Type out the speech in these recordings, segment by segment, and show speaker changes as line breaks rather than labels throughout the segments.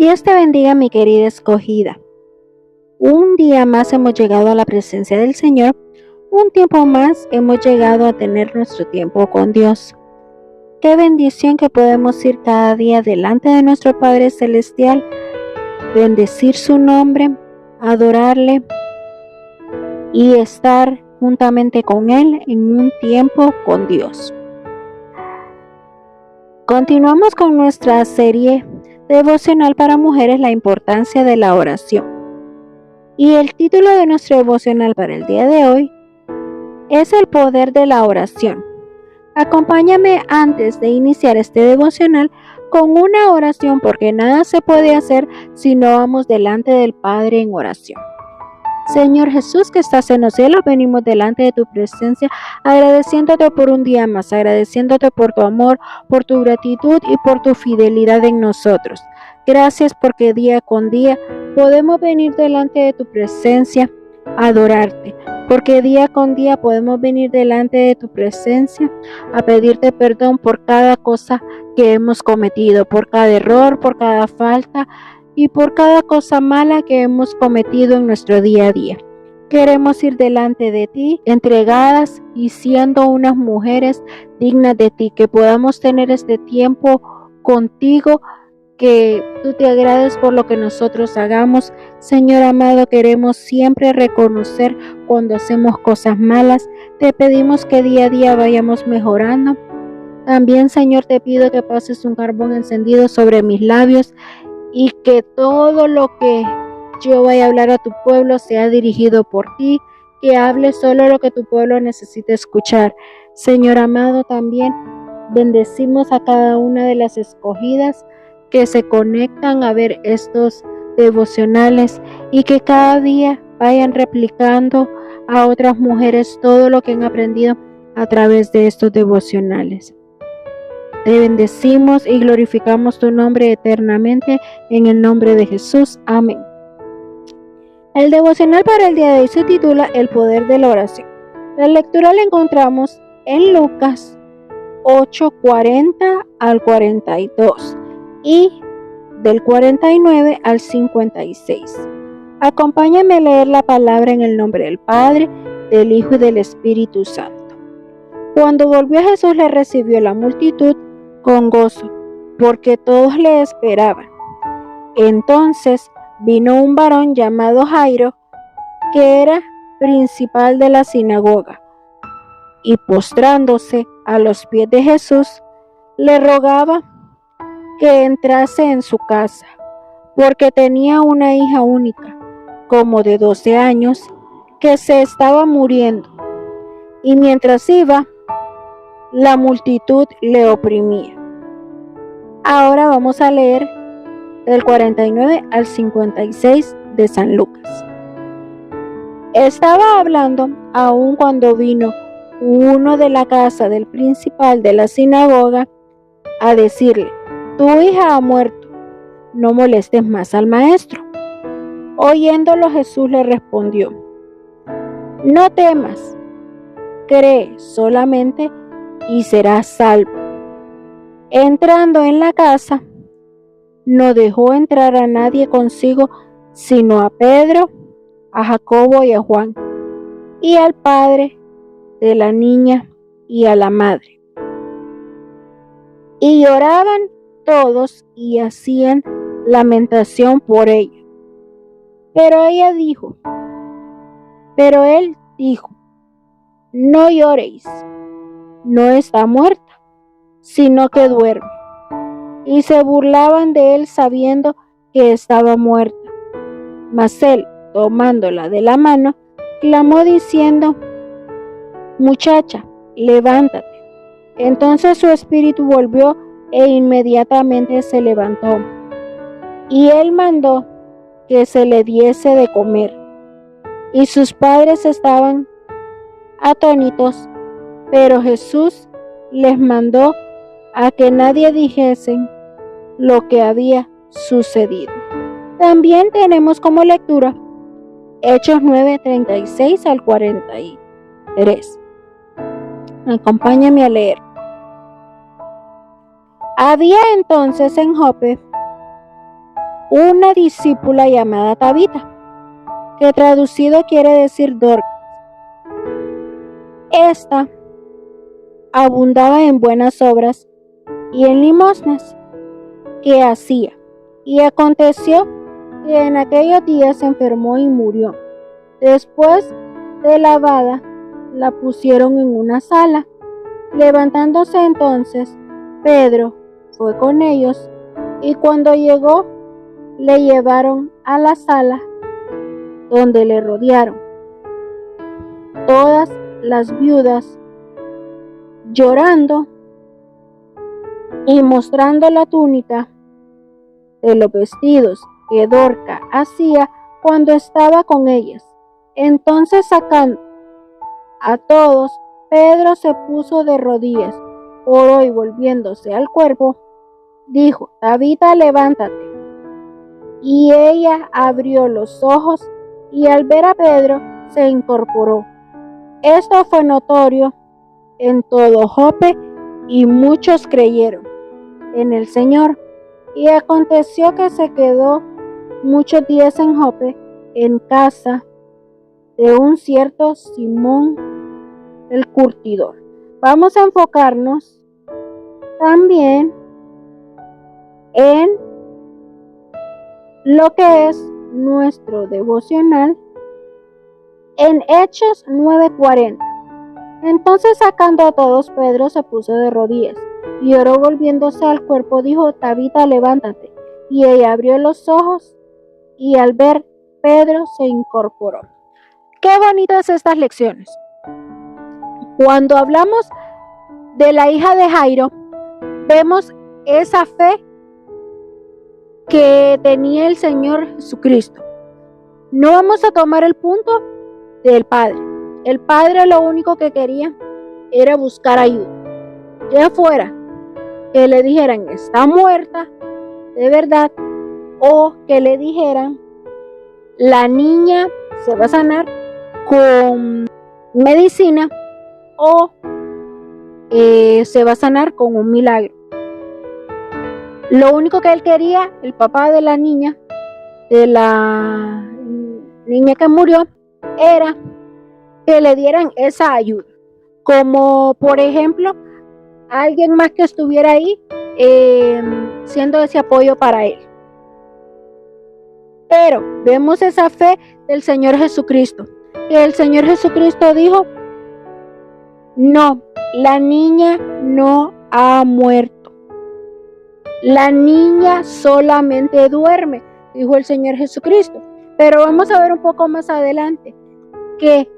Dios te bendiga, mi querida escogida. Un día más hemos llegado a la presencia del Señor. Un tiempo más hemos llegado a tener nuestro tiempo con Dios. Qué bendición que podemos ir cada día delante de nuestro Padre Celestial, bendecir su nombre, adorarle y estar juntamente con Él en un tiempo con Dios. Continuamos con nuestra serie devocional para mujeres, la importancia de la oración. Y el título de nuestro devocional para el día de hoy es el poder de la oración. Acompáñame antes de iniciar este devocional con una oración, porque nada se puede hacer si no vamos delante del Padre en oración. Señor Jesús, que estás en los cielos, venimos delante de tu presencia, agradeciéndote por un día más, agradeciéndote por tu amor, por tu gratitud y por tu fidelidad en nosotros. Gracias porque día con día podemos venir delante de tu presencia a adorarte, porque día con día podemos venir delante de tu presencia a pedirte perdón por cada cosa que hemos cometido, por cada error, por cada falta y por cada cosa mala que hemos cometido en nuestro día a día. Queremos ir delante de ti, entregadas y siendo unas mujeres dignas de ti, que podamos tener este tiempo contigo, que tú te agrades por lo que nosotros hagamos. Señor amado, queremos siempre reconocer cuando hacemos cosas malas. Te pedimos que día a día vayamos mejorando. También, Señor, te pido que pases un carbón encendido sobre mis labios y que todo lo que yo vaya a hablar a tu pueblo sea dirigido por ti, que hable solo lo que tu pueblo necesite escuchar. Señor amado, también bendecimos a cada una de las escogidas que se conectan a ver estos devocionales y que cada día vayan replicando a otras mujeres todo lo que han aprendido a través de estos devocionales. Te bendecimos y glorificamos tu nombre eternamente en el nombre de Jesús. Amén. El devocional para el día de hoy se titula El poder de la oración. La lectura la encontramos en Lucas 8:40 al 42 y del 49 al 56. Acompáñame a leer la palabra en el nombre del Padre, del Hijo y del Espíritu Santo. Cuando volvió Jesús, le recibió la multitud con gozo, porque todos le esperaban. Entonces vino un varón llamado Jairo, que era principal de la sinagoga, y postrándose a los pies de Jesús, le rogaba que entrase en su casa, porque tenía una hija única, como de 12 años, que se estaba muriendo, y mientras iba, la multitud le oprimía. Ahora vamos a leer del 49 al 56 de San Lucas. Estaba hablando aún cuando vino uno de la casa del principal de la sinagoga a decirle: tu hija ha muerto, no molestes más al maestro. Oyéndolo, Jesús le respondió: no temas, cree solamente y serás salvo. Entrando en la casa, no dejó entrar a nadie consigo, sino a Pedro, a Jacobo y a Juan, y al padre de la niña y a la madre. Y lloraban todos y hacían lamentación por ella. Pero él dijo: no lloréis, no está muerta, sino que duerme. Y se burlaban de él sabiendo que estaba muerta. Mas él, tomándola de la mano, clamó diciendo: muchacha, levántate. Entonces su espíritu volvió e inmediatamente se levantó. Y él mandó que se le diese de comer. Y sus padres estaban atónitos, pero Jesús les mandó a que nadie dijese lo que había sucedido. También tenemos como lectura Hechos 9:36 al 43. Acompáñame a leer. Había entonces en Jope una discípula llamada Tabita, que traducido quiere decir Dorcas. Esta abundaba en buenas obras y en limosnas que hacía. Y aconteció que en aquellos días se enfermó y murió. Después de lavada, la pusieron en una sala. Levantándose entonces, Pedro fue con ellos, y cuando llegó, le llevaron a la sala, donde le rodearon todas las viudas, llorando y mostrando la túnica de los vestidos que Dorcas hacía cuando estaba con ellas. Entonces, sacando a todos, Pedro se puso de rodillas, oró y volviéndose al cuerpo, dijo: Tabita, levántate. Y ella abrió los ojos, y al ver a Pedro se incorporó. Esto fue notorio en todo Jope, y muchos creyeron en el Señor. Y aconteció que se quedó muchos días en Jope, en casa de un cierto Simón el curtidor. Vamos a enfocarnos también en lo que es nuestro devocional en Hechos 9:40. Entonces, sacando a todos, Pedro se puso de rodillas y oró, volviéndose al cuerpo, dijo: Tabita, levántate. Y ella abrió los ojos, y al ver Pedro se incorporó. Qué bonitas estas lecciones. Cuando hablamos de la hija de Jairo, vemos esa fe que tenía el Señor Jesucristo. No vamos a tomar el punto del Padre. El Padre lo único que quería era buscar ayuda. Ya fuera que le dijeran está muerta de verdad, o que le dijeran la niña se va a sanar con medicina, o se va a sanar con un milagro. Lo único que él quería, el papá de la niña que murió, era que le dieran esa ayuda. Como por ejemplo, alguien más que estuviera ahí siendo ese apoyo para él. Pero vemos esa fe del Señor Jesucristo. Que el Señor Jesucristo dijo: no, la niña no ha muerto. La niña solamente duerme, dijo el Señor Jesucristo. Pero vamos a ver un poco más adelante que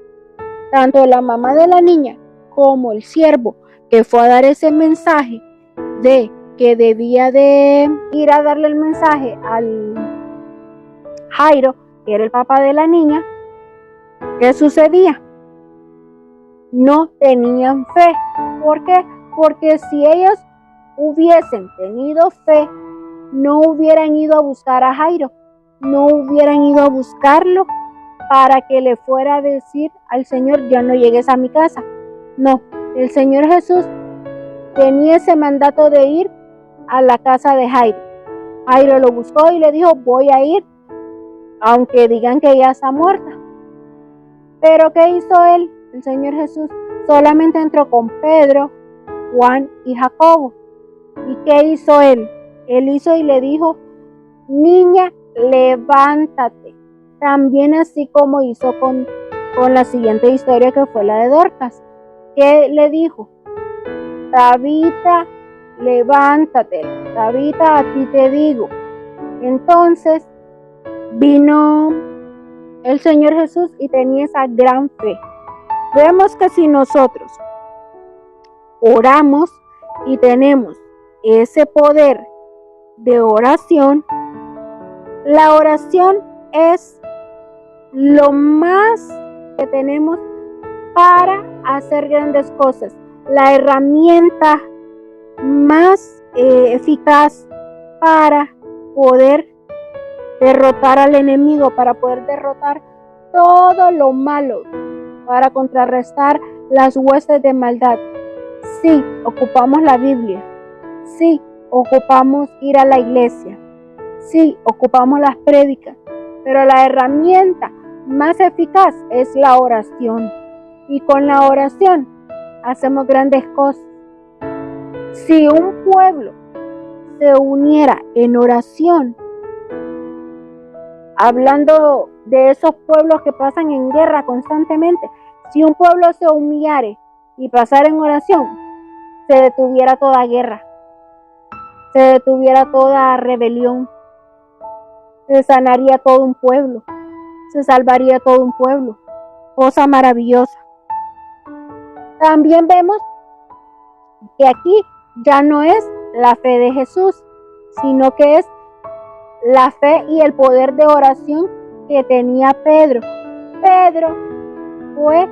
tanto la mamá de la niña como el siervo que fue a dar ese mensaje de que debía de ir a darle el mensaje al Jairo, que era el papá de la niña, ¿qué sucedía? No tenían fe. ¿Por qué? Porque si ellos hubiesen tenido fe, no hubieran ido a buscar a Jairo, no hubieran ido a buscarlo para que le fuera a decir al Señor: ya no llegues a mi casa. No, el Señor Jesús tenía ese mandato de ir a la casa de Jairo. Jairo lo buscó y le dijo: voy a ir, aunque digan que ella está muerta. Pero ¿qué hizo él? El Señor Jesús solamente entró con Pedro, Juan y Jacobo. ¿Y qué hizo él? Él hizo y le dijo: niña, levántate. También así como hizo con la siguiente historia, que fue la de Dorcas. ¿Qué le dijo? Tabita, levántate. Tabita, a ti te digo. Entonces vino el Señor Jesús y tenía esa gran fe. Vemos que si nosotros oramos y tenemos ese poder de oración, la oración es lo más que tenemos para hacer grandes cosas, la herramienta más eficaz para poder derrotar al enemigo, para poder derrotar todo lo malo, para contrarrestar las huestes de maldad. Sí, ocupamos la Biblia. Sí, ocupamos ir a la iglesia. Sí, ocupamos las prédicas, pero la herramienta más eficaz es la oración. Y con la oración hacemos grandes cosas. Si un pueblo se uniera en oración, hablando de esos pueblos que pasan en guerra constantemente, si un pueblo se humillare y pasara en oración, se detuviera toda guerra, se detuviera toda rebelión, se sanaría todo un pueblo, se salvaría todo un pueblo. Cosa maravillosa. También vemos que aquí ya no es la fe de Jesús, sino que es la fe y el poder de oración que tenía Pedro. Pedro fue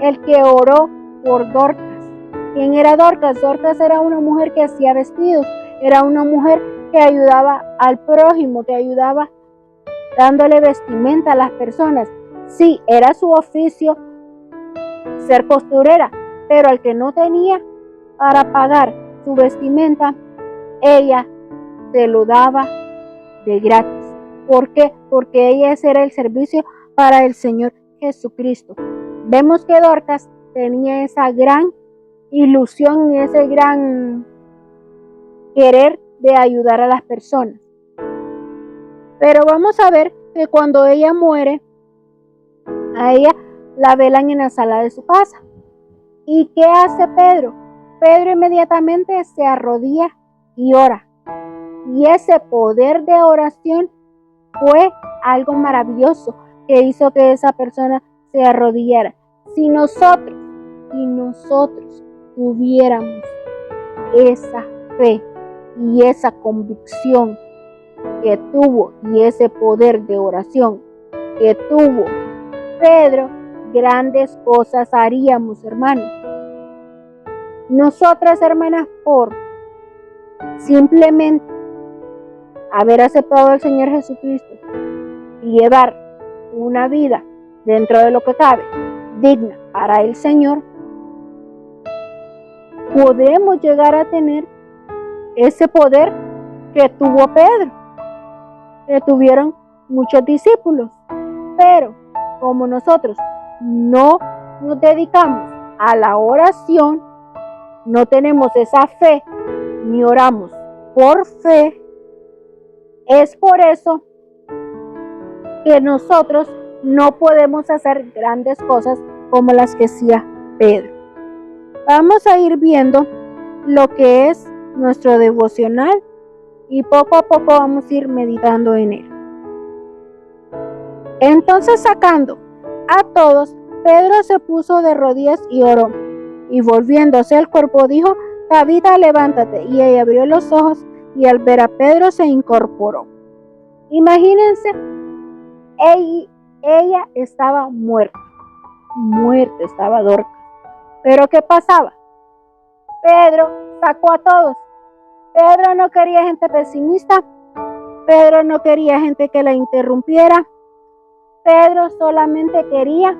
el que oró por Dorcas. ¿Quién era Dorcas? Dorcas era una mujer que hacía vestidos, era una mujer que ayudaba al prójimo, que ayudaba dándole vestimenta a las personas. Sí, era su oficio ser costurera, pero al que no tenía para pagar su vestimenta, ella se lo daba de gratis. ¿Por qué? Porque ella era el servicio para el Señor Jesucristo. Vemos que Dorcas tenía esa gran ilusión y ese gran querer de ayudar a las personas. Pero vamos a ver que cuando ella muere, a ella la velan en la sala de su casa. ¿Y qué hace Pedro? Pedro inmediatamente se arrodilla y ora. Y ese poder de oración fue algo maravilloso que hizo que esa persona se arrodillara. Si nosotros tuviéramos esa fe y esa convicción que tuvo y ese poder de oración que tuvo Pedro, grandes cosas haríamos, hermanos. Nosotras, hermanas, por simplemente haber aceptado al Señor Jesucristo y llevar una vida dentro de lo que cabe, digna para el Señor, podemos llegar a tener ese poder que tuvo Pedro, que tuvieron muchos discípulos. Pero como nosotros no nos dedicamos a la oración, no tenemos esa fe, ni oramos por fe, es por eso que nosotros no podemos hacer grandes cosas como las que hacía Pedro. Vamos a ir viendo lo que es nuestro devocional y poco a poco vamos a ir meditando en él. Entonces, sacando a todos, Pedro se puso de rodillas y oró, y volviéndose al cuerpo dijo: Tabita, levántate. Y ella abrió los ojos y al ver a Pedro se incorporó. Imagínense, ella estaba muerta estaba Dorcas. Pero ¿qué pasaba? Pedro sacó a todos. Pedro no quería gente pesimista, Pedro no quería gente que la interrumpiera, Pedro solamente quería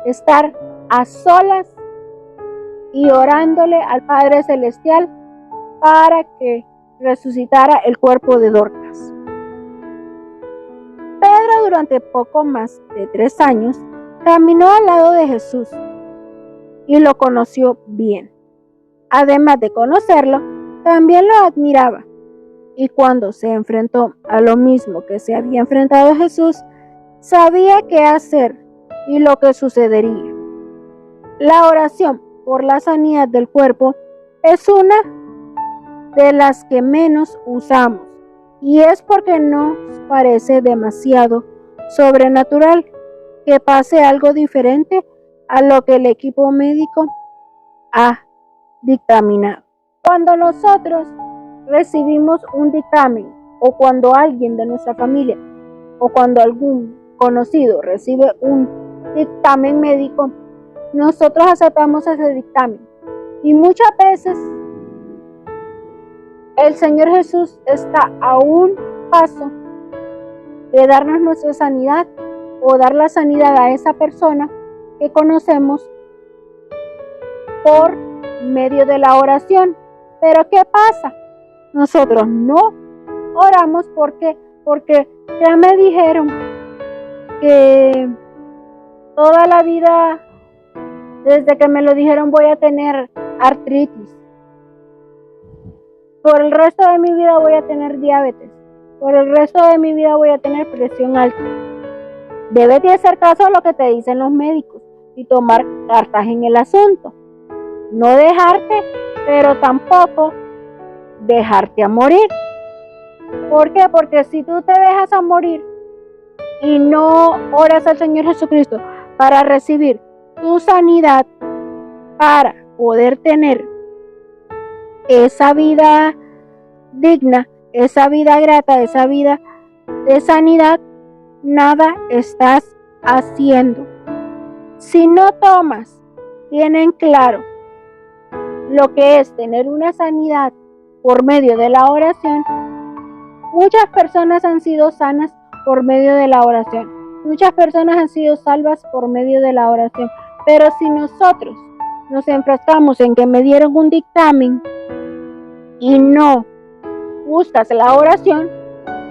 estar a solas y orándole al Padre Celestial para que resucitara el cuerpo de Dorcas. Pedro, durante poco más de 3 años, caminó al lado de Jesús y lo conoció bien. Además de conocerlo, también lo admiraba. Y cuando se enfrentó a lo mismo que se había enfrentado a Jesús, sabía qué hacer y lo que sucedería. La oración por la sanidad del cuerpo es una de las que menos usamos, y es porque nos parece demasiado sobrenatural que pase algo diferente a lo que el equipo médico ha dictaminado. Cuando nosotros recibimos un dictamen, o cuando alguien de nuestra familia o cuando algún conocido recibe un dictamen médico, nosotros aceptamos ese dictamen. Y muchas veces el Señor Jesús está a un paso de darnos nuestra sanidad o dar la sanidad a esa persona que conocemos por medio de la oración. Pero ¿qué pasa? Nosotros no oramos porque ya me dijeron que toda la vida, desde que me lo dijeron, voy a tener artritis. Por el resto de mi vida voy a tener diabetes. Por el resto de mi vida voy a tener presión alta. Debes de hacer caso a lo que te dicen los médicos y tomar cartas en el asunto. No dejarte, pero tampoco dejarte a morir. ¿Por qué? Porque si tú te dejas a morir y no oras al Señor Jesucristo para recibir tu sanidad, para poder tener esa vida digna, esa vida grata, esa vida de sanidad, nada estás haciendo. Si no tomas bien en claro lo que es tener una sanidad por medio de la oración, muchas personas han sido sanas por medio de la oración. Muchas personas han sido salvas por medio de la oración. Pero si nosotros nos enfrascamos en que me dieron un dictamen y no buscas la oración,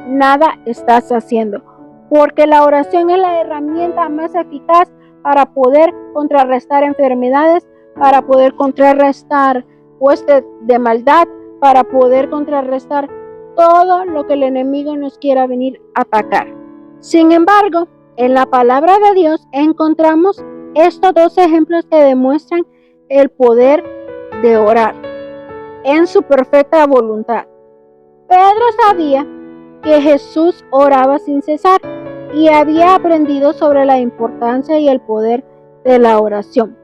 nada estás haciendo. Porque la oración es la herramienta más eficaz para poder contrarrestar enfermedades, para poder contrarrestar huestes de maldad, para poder contrarrestar todo lo que el enemigo nos quiera venir a atacar. Sin embargo, en la palabra de Dios encontramos estos dos ejemplos que demuestran el poder de orar en su perfecta voluntad. Pedro sabía que Jesús oraba sin cesar y había aprendido sobre la importancia y el poder de la oración.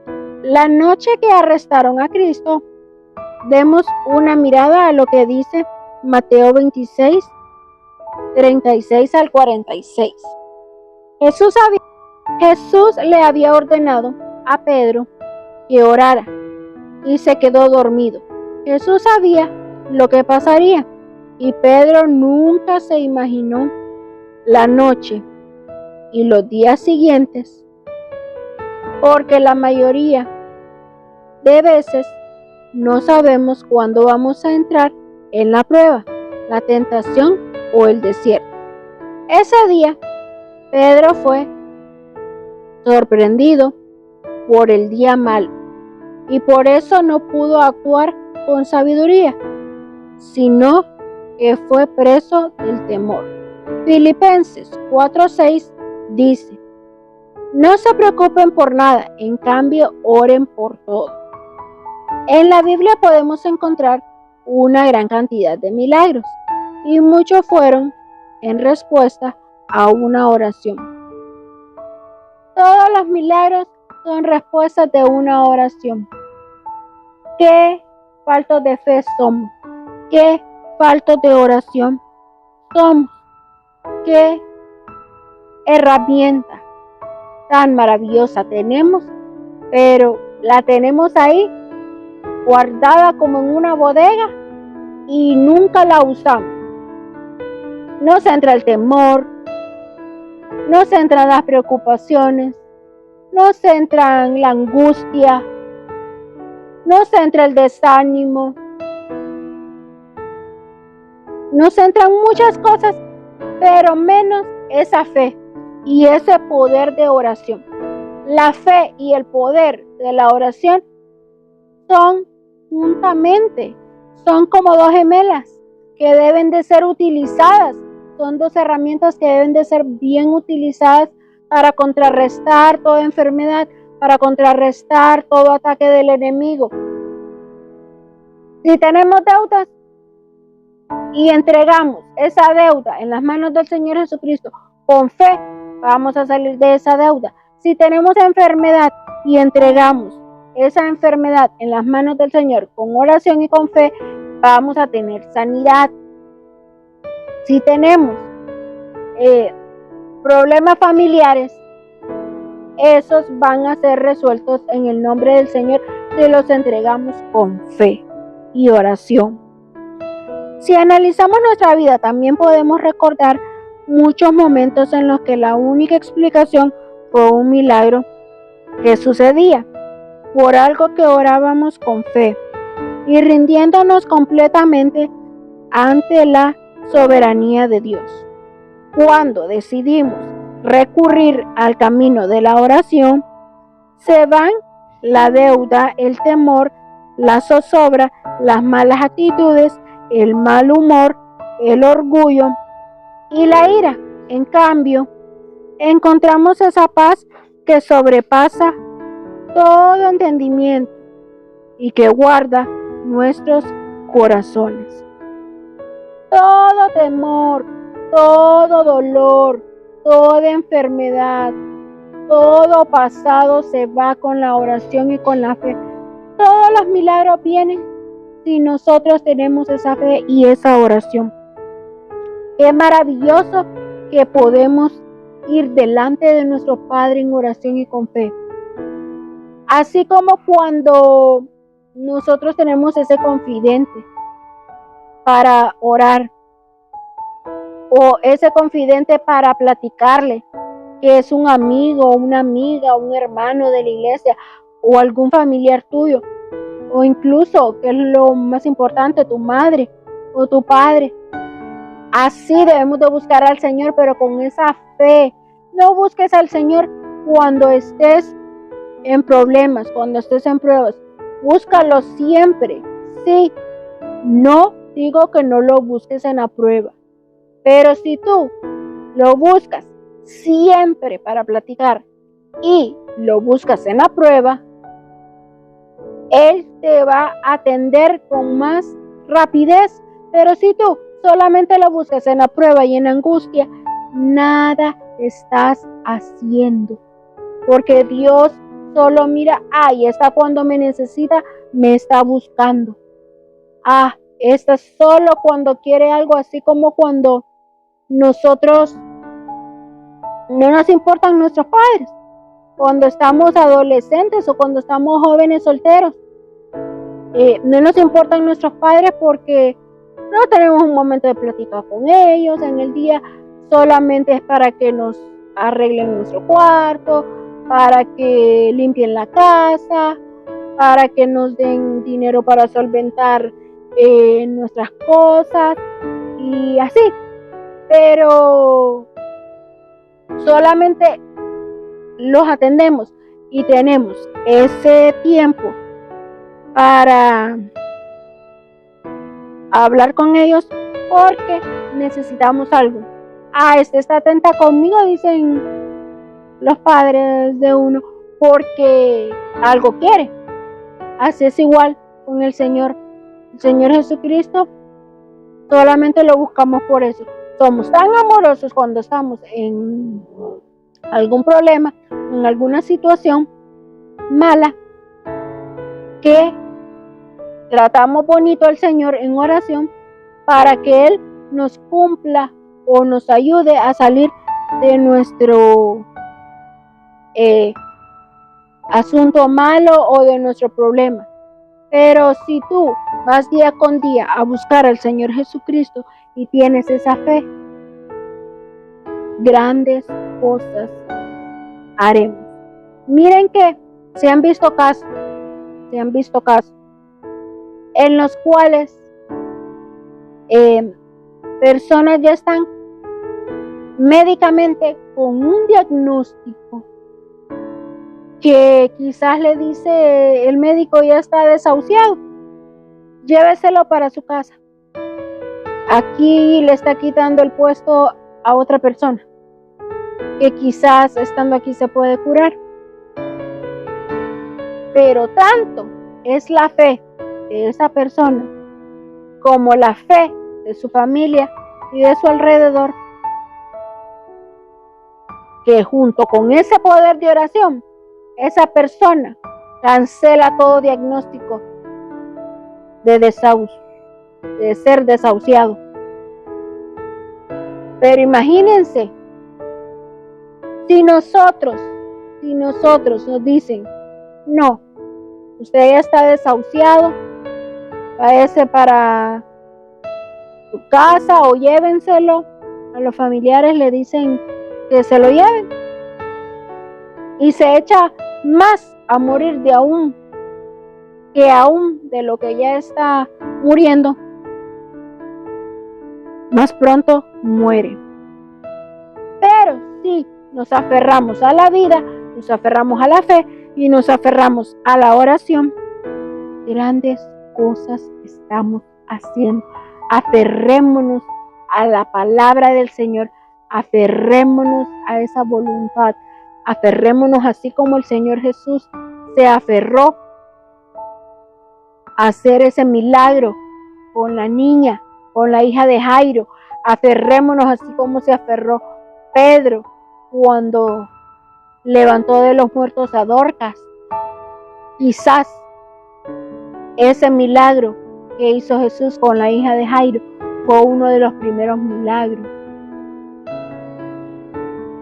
La noche que arrestaron a Cristo, demos una mirada a lo que dice Mateo 26, 36 al 46. Jesús le había ordenado a Pedro que orara y se quedó dormido. Jesús sabía lo que pasaría y Pedro nunca se imaginó la noche y los días siguientes, porque la mayoría de veces no sabemos cuándo vamos a entrar en la prueba, la tentación o el desierto. Ese día, Pedro fue sorprendido por el día malo y por eso no pudo actuar con sabiduría, sino que fue preso del temor. Filipenses 4:6 dice: no se preocupen por nada, en cambio oren por todo. En la Biblia podemos encontrar una gran cantidad de milagros y muchos fueron en respuesta a una oración. Todos los milagros son respuestas de una oración. Qué faltos de fe somos, qué faltos de oración somos, qué herramienta tan maravillosa tenemos, pero la tenemos ahí guardada como en una bodega y nunca la usamos. Nos entra el temor, nos entran las preocupaciones, nos entra la angustia, nos entra el desánimo, nos entran muchas cosas, pero menos esa fe y ese poder de oración. La fe y el poder de la oración son juntamente, son como dos gemelas que deben de ser utilizadas. Son dos herramientas que deben de ser bien utilizadas para contrarrestar toda enfermedad, para contrarrestar todo ataque del enemigo. Si tenemos deudas y entregamos esa deuda en las manos del Señor Jesucristo, con fe vamos a salir de esa deuda. Si tenemos enfermedad y entregamos esa enfermedad en las manos del Señor con oración y con fe, vamos a tener sanidad. Si tenemos problemas familiares, esos van a ser resueltos en el nombre del Señor si los entregamos con fe y oración. Si analizamos nuestra vida, también podemos recordar muchos momentos en los que la única explicación fue un milagro que sucedía por algo que orábamos con fe y rindiéndonos completamente ante la soberanía de Dios. Cuando decidimos recurrir al camino de la oración, se van la deuda, el temor, la zozobra, las malas actitudes, el mal humor, el orgullo y la ira. En cambio, encontramos esa paz que sobrepasa todo entendimiento y que guarda nuestros corazones. Todo temor, todo dolor, toda enfermedad, todo pasado se va con la oración y con la fe. Todos los milagros vienen si nosotros tenemos esa fe y esa oración. Qué maravilloso que podemos ir delante de nuestro Padre en oración y con fe. Así como cuando nosotros tenemos ese confidente para orar o ese confidente para platicarle, que es un amigo, una amiga, un hermano de la iglesia o algún familiar tuyo, o incluso, que es lo más importante, tu madre o tu padre. Así debemos de buscar al Señor, pero con esa fe. No busques al Señor cuando estés en problemas, cuando estés en pruebas. Búscalo siempre. Sí, no digo que no lo busques en la prueba, pero si tú lo buscas siempre para platicar y lo buscas en la prueba, Él te va a atender con más rapidez. Pero si tú solamente lo buscas en la prueba y en la angustia, nada estás haciendo. Porque Dios solo mira, esta cuando me necesita, me está buscando. Esta solo cuando quiere algo, así como cuando nosotros no nos importan nuestros padres, cuando estamos adolescentes o cuando estamos jóvenes solteros. No nos importan nuestros padres porque no tenemos un momento de platicar con ellos en el día, solamente es para que nos arreglen nuestro cuarto, para que limpien la casa, para que nos den dinero para solventar nuestras cosas y así. Pero solamente los atendemos y tenemos ese tiempo para hablar con ellos porque necesitamos algo. Está atenta conmigo, dicen los padres de uno, porque algo quiere. Así es igual con el Señor. El Señor Jesucristo solamente lo buscamos por eso. Somos tan amorosos cuando estamos en algún problema, en alguna situación mala, que tratamos bonito al Señor en oración para que Él nos cumpla o nos ayude a salir de nuestro asunto malo o de nuestro problema. Pero si tú vas día con día a buscar al Señor Jesucristo y tienes esa fe, grandes cosas haremos. Miren que se han visto casos en los cuales personas ya están médicamente con un diagnóstico que quizás le dice el médico ya está desahuciado, lléveselo para su casa. Aquí le está quitando el puesto a otra persona que quizás estando aquí se puede curar. Pero tanto es la fe de esa persona como la fe de su familia y de su alrededor, que junto con ese poder de oración, esa persona cancela todo diagnóstico de desahucio, de ser desahuciado. Pero imagínense, si nosotros nos dicen, no, usted ya está desahuciado, váyase para su casa o llévenselo, a los familiares le dicen que se lo lleven y se echa más a morir de aún que aún de lo que ya está muriendo. más pronto muere. Pero si nos aferramos a la vida, nos aferramos a la fe y nos aferramos a la oración, grandes cosas estamos haciendo. Aferrémonos a la palabra del Señor, aferrémonos a esa voluntad, aferrémonos así como el Señor Jesús se aferró a hacer ese milagro con la niña, con la hija de Jairo. Aferrémonos así como se aferró Pedro cuando levantó de los muertos a Dorcas. Quizás ese milagro que hizo Jesús con la hija de Jairo fue uno de los primeros milagros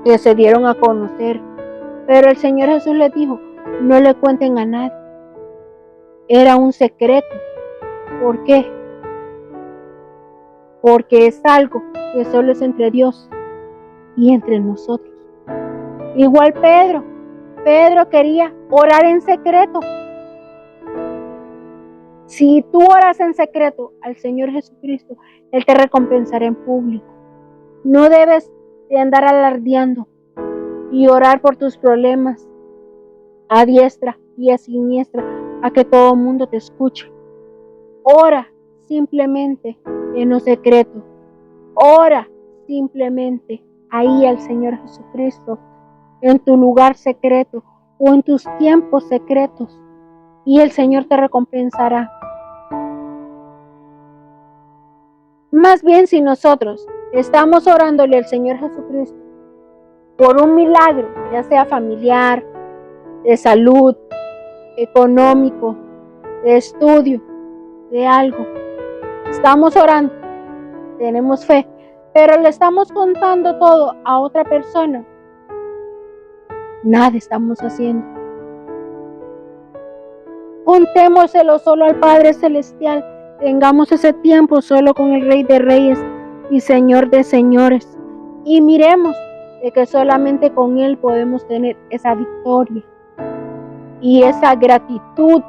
que se dieron a conocer. Pero el Señor Jesús les dijo, no le cuenten a nadie. Era un secreto. ¿Por qué? Porque es algo que solo es entre Dios y entre nosotros. Igual Pedro quería orar en secreto. Si tú oras en secreto al Señor Jesucristo, Él te recompensará en público. No debes de andar alardeando y orar por tus problemas a diestra y a siniestra, a que todo el mundo te escuche. Ora simplemente en lo secreto. Ora simplemente ahí al Señor Jesucristo, en tu lugar secreto o en tus tiempos secretos, y el Señor te recompensará. Más bien, si nosotros estamos orándole al Señor Jesucristo por un milagro, ya sea familiar, de salud, económico, de estudio, de algo, estamos orando, tenemos fe, pero le estamos contando todo a otra persona, nada estamos haciendo. Contémoselo solo al Padre Celestial. Tengamos ese tiempo solo con el Rey de Reyes y Señor de Señores. Y miremos de que solamente con Él podemos tener esa victoria y esa gratitud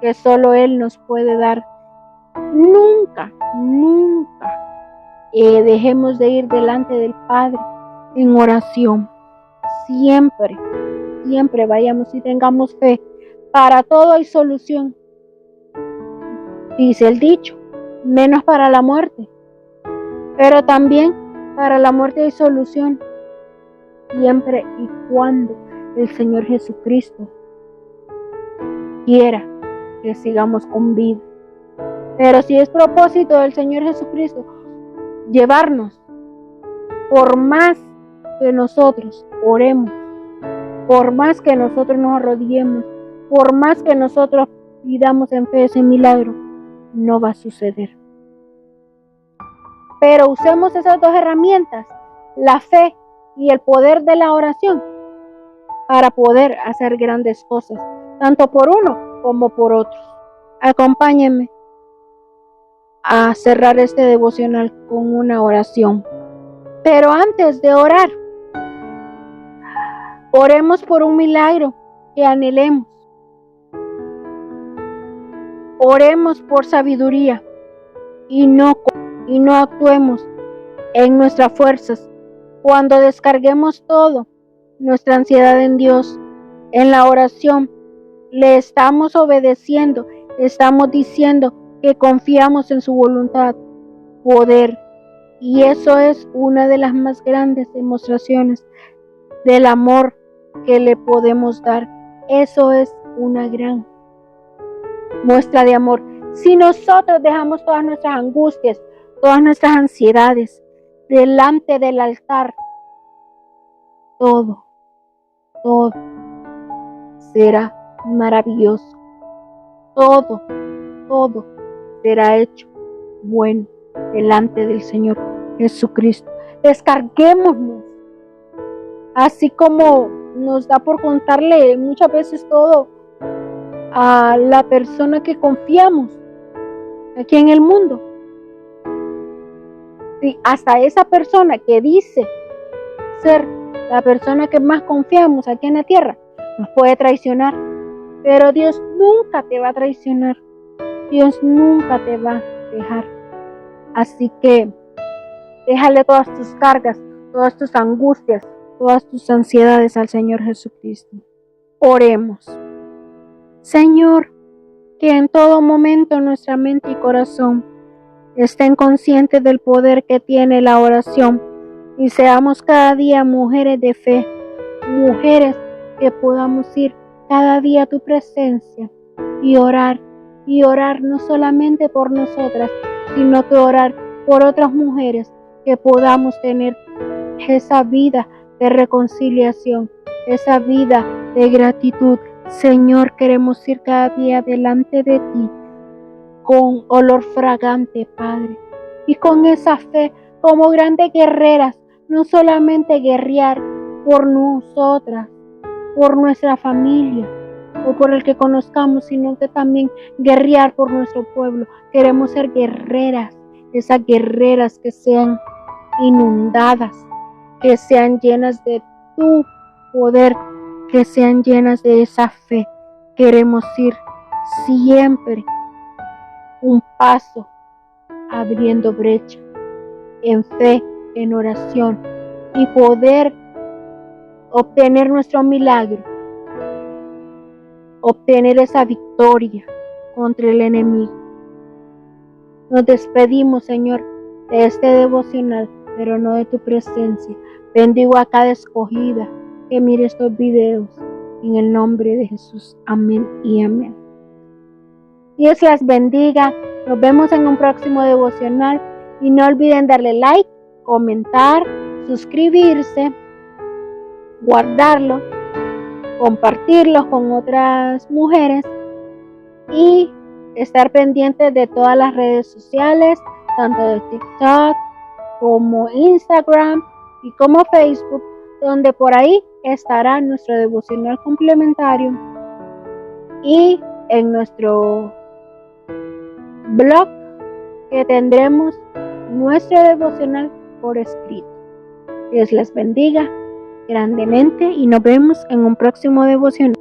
que solo Él nos puede dar. Nunca dejemos de ir delante del Padre en oración. Siempre vayamos y tengamos fe. Para todo hay solución. Dice el dicho, menos para la muerte. Pero también para la muerte hay solución. Siempre y cuando el Señor Jesucristo quiera que sigamos con vida. Pero si es propósito del Señor Jesucristo llevarnos, por más que nosotros oremos, por más que nosotros nos arrodillemos, por más que nosotros pidamos en fe ese milagro, no va a suceder. Pero usemos esas dos herramientas, la fe y el poder de la oración, para poder hacer grandes cosas, tanto por uno como por otros. Acompáñenme a cerrar este devocional con una oración. Pero antes de orar, oremos por un milagro que anhelemos. Oremos por sabiduría y no actuemos en nuestras fuerzas. Cuando descarguemos todo nuestra ansiedad en Dios, en la oración, le estamos obedeciendo, estamos diciendo que confiamos en su voluntad, poder, y eso es una de las más grandes demostraciones del amor que le podemos dar. Eso es una gran muestra de amor. Si nosotros dejamos todas nuestras angustias, todas nuestras ansiedades delante del altar, todo será maravilloso. Todo será hecho bueno delante del Señor Jesucristo. Descarguémonos, así como nos da por contarle muchas veces todo a la persona que confiamos aquí en el mundo. Sí, hasta esa persona que dice ser la persona que más confiamos aquí en la tierra nos puede traicionar, pero Dios nunca te va a traicionar. Dios nunca te va a dejar. Así que Déjale todas tus cargas, todas tus angustias, todas tus ansiedades al Señor Jesucristo. Oremos. Señor, que en todo momento nuestra mente y corazón estén conscientes del poder que tiene la oración y seamos cada día mujeres de fe, mujeres que podamos ir cada día a tu presencia y orar no solamente por nosotras, sino que orar por otras mujeres, que podamos tener esa vida de reconciliación, esa vida de gratitud. Señor, queremos ir cada día delante de ti con olor fragante, Padre, y con esa fe como grandes guerreras, no solamente guerrear por nosotras, por nuestra familia o por el que conozcamos, sino que también guerrear por nuestro pueblo. Queremos ser guerreras, esas guerreras que sean inundadas, que sean llenas de tu poder, que sean llenas de esa fe. Queremos ir siempre un paso abriendo brecha en fe, en oración, y poder obtener nuestro milagro, obtener esa victoria contra el enemigo. Nos despedimos, Señor, de este devocional, pero no de tu presencia. Bendigo a cada escogida que mire estos videos, en el nombre de Jesús. Amén y amén. Dios las bendiga. Nos vemos en un próximo devocional y no olviden darle like, comentar, suscribirse, guardarlo, compartirlo con otras mujeres y estar pendientes de todas las redes sociales, tanto de TikTok como Instagram y como Facebook, donde por ahí estará nuestro devocional complementario y en nuestro blog que tendremos nuestro devocional por escrito. Dios les bendiga grandemente y nos vemos en un próximo devocional.